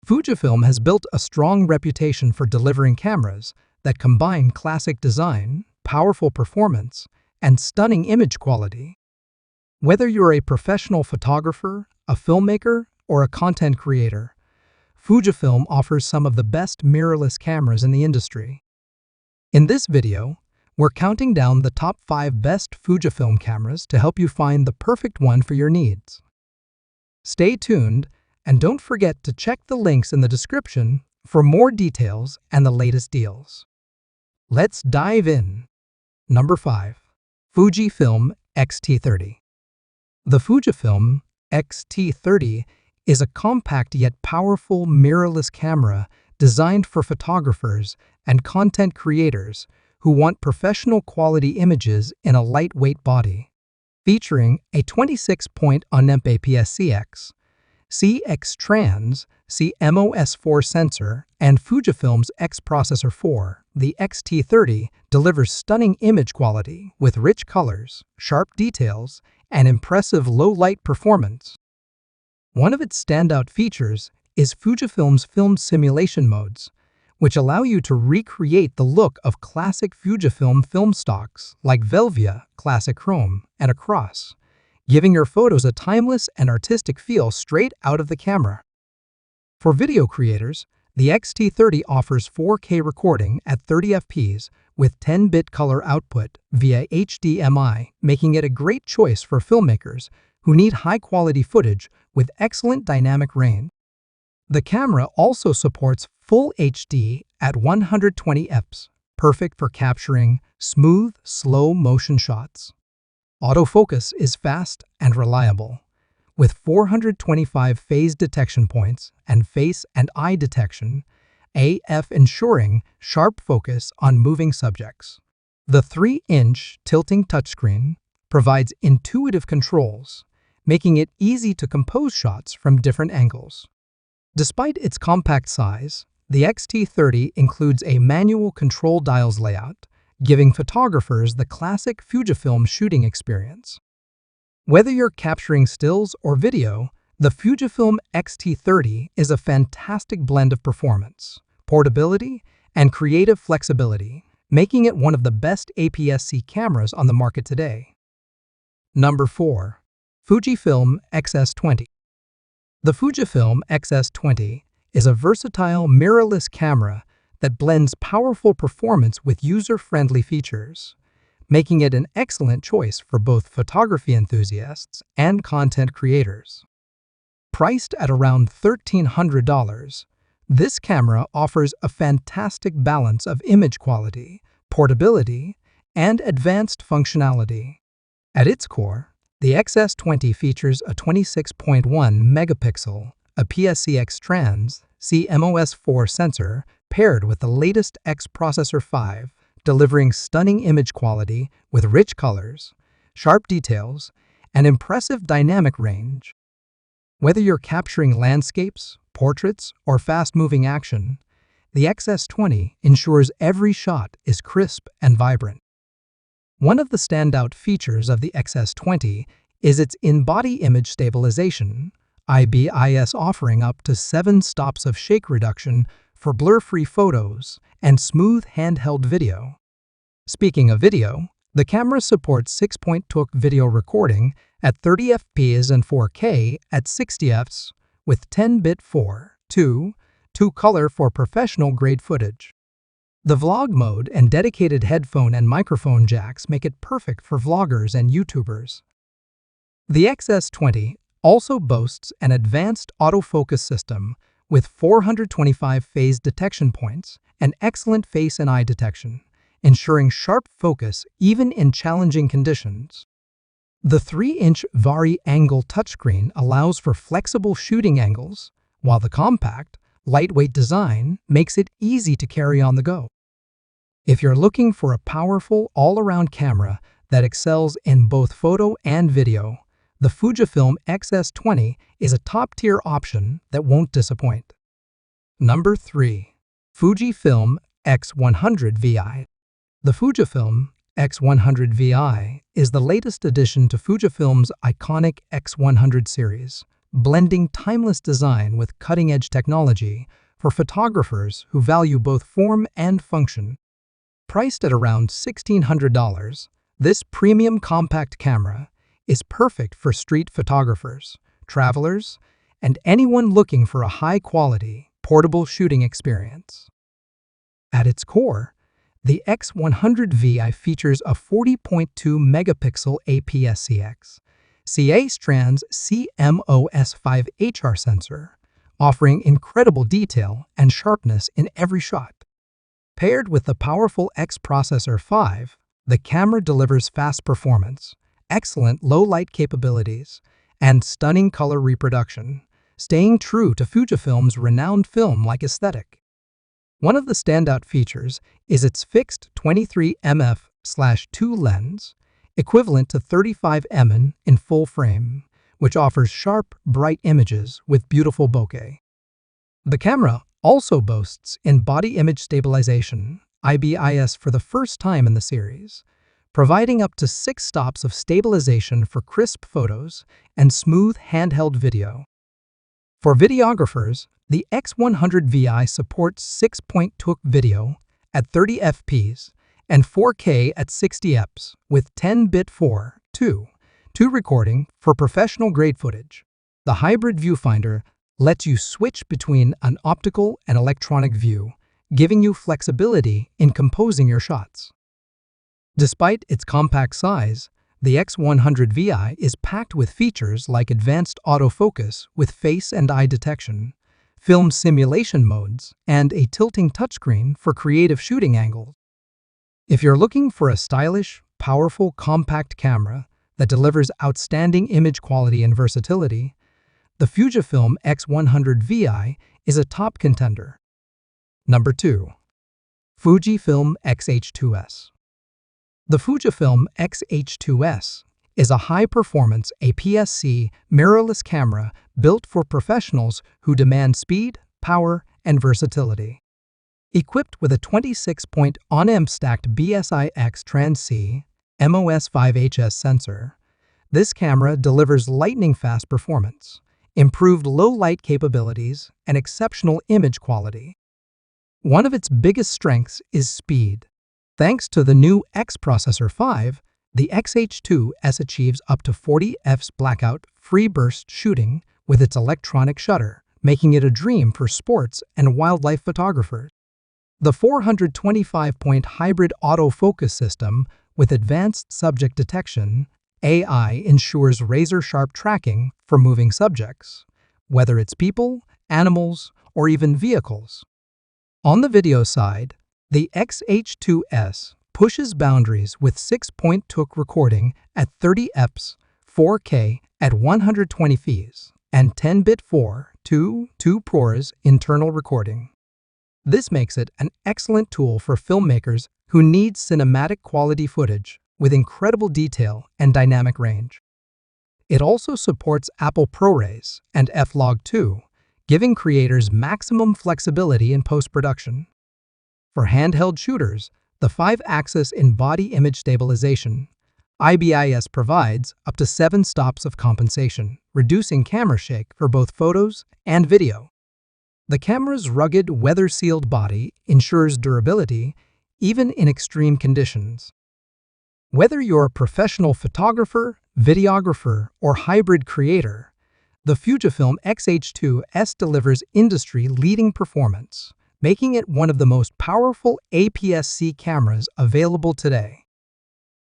Fujifilm has built a strong reputation for delivering cameras that combine classic design, powerful performance, and stunning image quality. Whether you're a professional photographer, a filmmaker, or a content creator, Fujifilm offers some of the best mirrorless cameras in the industry. In this video, we're counting down the top 5 best Fujifilm cameras to help you find the perfect one for your needs. Stay tuned, and don't forget to check the links in the description for more details and the latest deals. Let's dive in. Number 5. Fujifilm X-T30. The Fujifilm X-T30 is a compact yet powerful mirrorless camera designed for photographers and content creators who want professional quality images in a lightweight body. Featuring a 26-point on-amp APS-C X-Trans CMOS4 sensor and Fujifilm's X Processor 4, the X-T30 delivers stunning image quality with rich colors, sharp details, and impressive low-light performance. One of its standout features is Fujifilm's film simulation modes, which allow you to recreate the look of classic Fujifilm film stocks like Velvia, Classic Chrome, and Across, giving your photos a timeless and artistic feel straight out of the camera. For video creators, the X-T30 offers 4K recording at 30 fps with 10-bit color output via HDMI, making it a great choice for filmmakers who need high-quality footage with excellent dynamic range. The camera also supports Full HD at 120 fps, perfect for capturing smooth, slow-motion shots. Autofocus is fast and reliable, with 425 phase detection points and face and eye detection, AF ensuring sharp focus on moving subjects. The 3-inch tilting touchscreen provides intuitive controls, making it easy to compose shots from different angles. Despite its compact size, the X-T30 includes a manual control dials layout, giving photographers the classic Fujifilm shooting experience. Whether you're capturing stills or video, the Fujifilm X-T30 is a fantastic blend of performance, portability, and creative flexibility, making it one of the best APS-C cameras on the market today. Number 4. Fujifilm X-S20. The Fujifilm X-S20 is a versatile mirrorless camera that blends powerful performance with user-friendly features, making it an excellent choice for both photography enthusiasts and content creators. Priced at around $1,300, this camera offers a fantastic balance of image quality, portability, and advanced functionality. At its core, the X-S20 features a 26.1 megapixel APS-C X-Trans CMOS4 sensor paired with the latest X Processor 5, delivering stunning image quality with rich colors, sharp details, and impressive dynamic range. Whether you're capturing landscapes, portraits, or fast-moving action, the X-S20 ensures every shot is crisp and vibrant. One of the standout features of the X-S20 is its in-body image stabilization, IBIS, offering up to 7 stops of shake reduction for blur-free photos and smooth handheld video. Speaking of video, the camera supports 6-point video recording at 30 fps and 4K at 60 fps with 10-bit 4:2 color for professional-grade footage. The vlog mode and dedicated headphone and microphone jacks make it perfect for vloggers and YouTubers. The X-S20 also boasts an advanced autofocus system with 425 phase detection points and excellent face and eye detection, ensuring sharp focus even in challenging conditions. The 3-inch vari-angle touchscreen allows for flexible shooting angles, while the compact, lightweight design makes it easy to carry on the go. If you're looking for a powerful, all-around camera that excels in both photo and video, the Fujifilm X-S20 is a top-tier option that won't disappoint. Number 3. Fujifilm X100VI. The Fujifilm X100VI is the latest addition to Fujifilm's iconic X100 series, blending timeless design with cutting-edge technology for photographers who value both form and function. Priced at around $1,600, this premium compact camera is perfect for street photographers, travelers, and anyone looking for a high-quality, portable shooting experience. At its core, the X100VI features a 40.2-megapixel APS-C CA-Strands CMOS5HR sensor, offering incredible detail and sharpness in every shot. Paired with the powerful X Processor 5, the camera delivers fast performance, excellent low-light capabilities, and stunning color reproduction, staying true to Fujifilm's renowned film-like aesthetic. One of the standout features is its fixed 23mm/2 lens, equivalent to 35mm in full frame, which offers sharp, bright images with beautiful bokeh. The camera also boasts in-body image stabilization, IBIS, for the first time in the series, providing up to 6 stops of stabilization for crisp photos and smooth handheld video. For videographers, the X100VI supports 6.2K video at 30 fps and 4K at 60 fps with 10-bit 4:2 recording for professional-grade footage. The hybrid viewfinder lets you switch between an optical and electronic view, giving you flexibility in composing your shots. Despite its compact size, the X100VI is packed with features like advanced autofocus with face and eye detection, film simulation modes, and a tilting touchscreen for creative shooting angles. If you're looking for a stylish, powerful, compact camera that delivers outstanding image quality and versatility, the Fujifilm X100VI is a top contender. Number 2. Fujifilm X-H2S. The Fujifilm X-H2S is a high-performance APS-C mirrorless camera built for professionals who demand speed, power, and versatility. Equipped with a 26-on-M stacked BSI-X Trans-C MOS5HS sensor, this camera delivers lightning-fast performance, improved low-light capabilities, and exceptional image quality. One of its biggest strengths is speed. Thanks to the new X Processor 5, the X-H2S achieves up to 40 fps blackout-free burst shooting with its electronic shutter, making it a dream for sports and wildlife photographers. The 425-point hybrid autofocus system with advanced subject detection AI ensures razor-sharp tracking for moving subjects, whether it's people, animals, or even vehicles. On the video side, the X-H2S pushes boundaries with 6.2K recording at 30 fps, 4K at 120 fps, and 10-bit 4:2 ProRes internal recording. This makes it an excellent tool for filmmakers who need cinematic quality footage with incredible detail and dynamic range. It also supports Apple ProRes and F-Log 2, giving creators maximum flexibility in post-production. For handheld shooters, the 5-axis in-body image stabilization IBIS provides up to 7 stops of compensation, reducing camera shake for both photos and video. The camera's rugged, weather-sealed body ensures durability even in extreme conditions. Whether you're a professional photographer, videographer, or hybrid creator, the Fujifilm X-H2S delivers industry-leading performance, making it one of the most powerful APS-C cameras available today.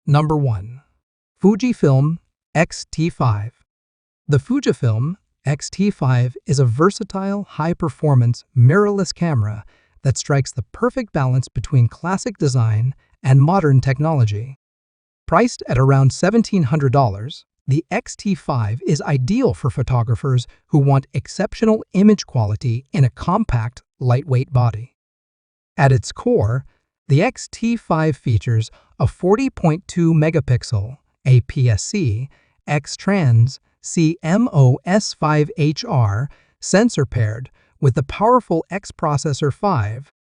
Number 1. Fujifilm X-T5. The Fujifilm X-T5 is a versatile, high-performance, mirrorless camera that strikes the perfect balance between classic design and modern technology. Priced at around $1,700, the X-T5 is ideal for photographers who want exceptional image quality in a compact, lightweight body. At its core, the X-T5 features a 40.2-megapixel APS-C X-Trans CMOS5HR sensor paired with the powerful X Processor 5.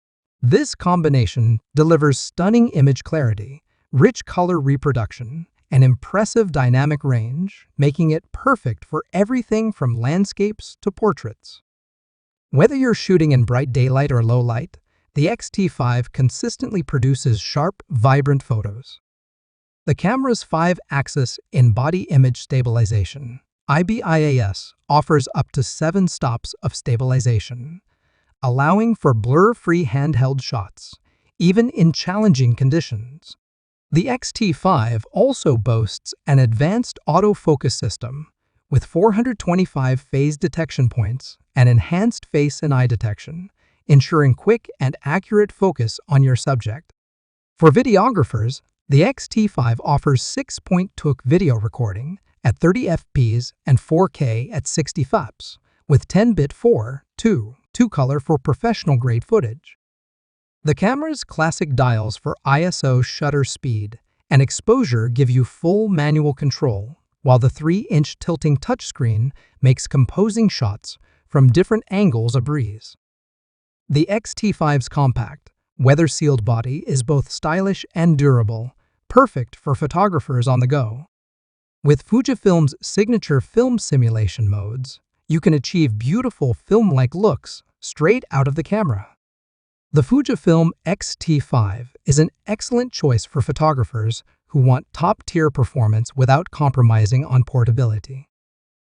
This combination delivers stunning image clarity, rich color reproduction, an impressive dynamic range, making it perfect for everything from landscapes to portraits. Whether you're shooting in bright daylight or low light, the X-T5 consistently produces sharp, vibrant photos. The camera's 5-axis in-body image stabilization (IBIAS) offers up to 7 stops of stabilization, allowing for blur-free handheld shots, even in challenging conditions. The X-T5 also boasts an advanced autofocus system with 425 phase detection points and enhanced face and eye detection, ensuring quick and accurate focus on your subject. For videographers, the X-T5 offers 6-point video recording at 30 fps and 4K at 60 fps, with 10-bit 4:2 color for professional-grade footage. The camera's classic dials for ISO shutter speed and exposure give you full manual control, while the 3-inch tilting touchscreen makes composing shots from different angles a breeze. The X-T5's compact, weather-sealed body is both stylish and durable, perfect for photographers on the go. With Fujifilm's signature film simulation modes, you can achieve beautiful film-like looks straight out of the camera. The Fujifilm X-T5 is an excellent choice for photographers who want top-tier performance without compromising on portability.